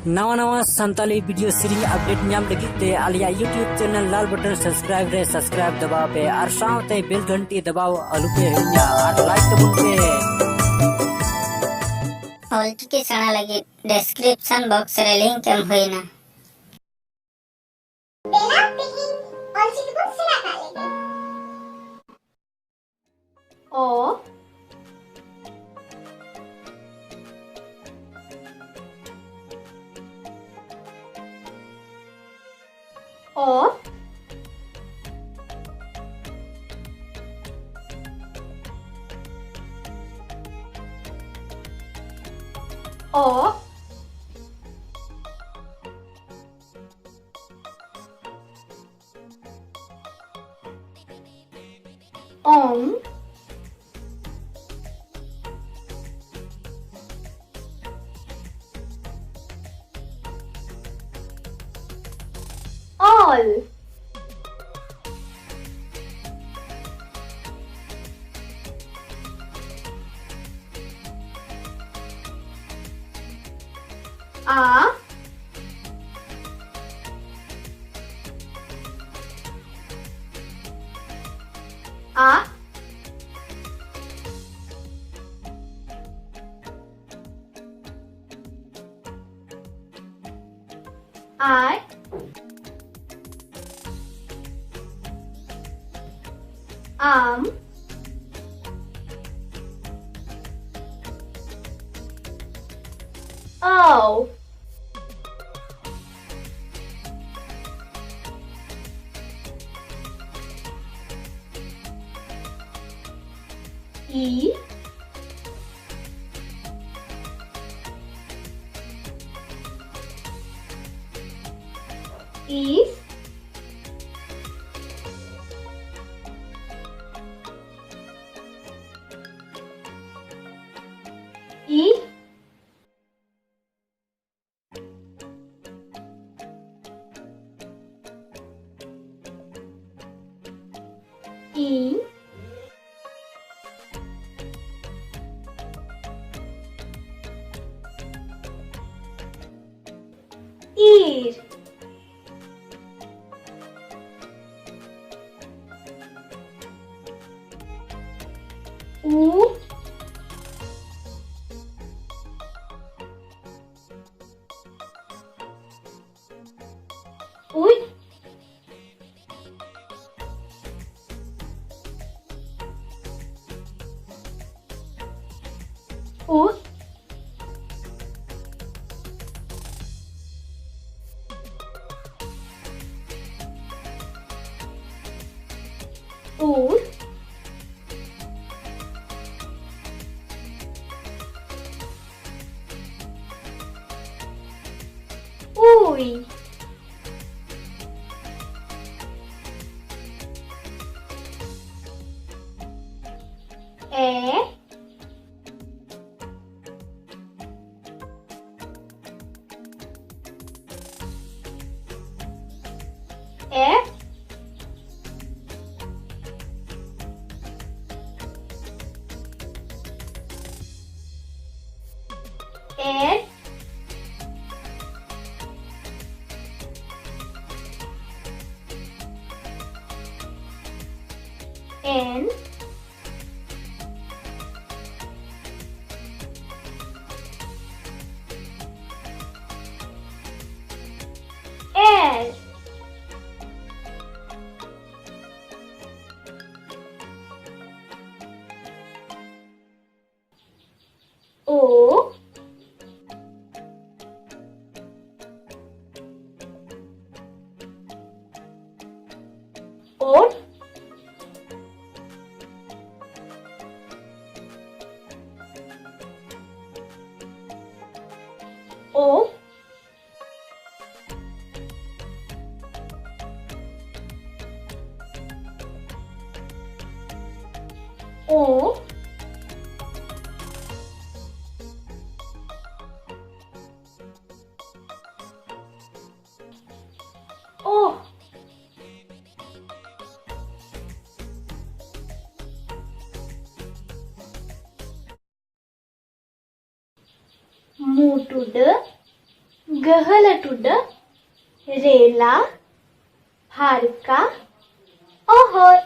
नवा नवा Santali video series update नाम लगी ते आलिया यूट्यूब चैनल लाल बटन सब्सक्राइब दबाव पे और साथ बेल घंटी दबाव आलू पे हुआ और लाइक तो पे ऑलचिकी सेना लगी डिस्क्रिप्शन बॉक्स रे लिंक एम होइना बेला तेहिन ऑलचिकी बुक सेना का लेगे O O O Om all a a I O E is E E ear U Uy U Ur Uy E F N N L O O O O O move to the गहलटुड रेला फारका ओहर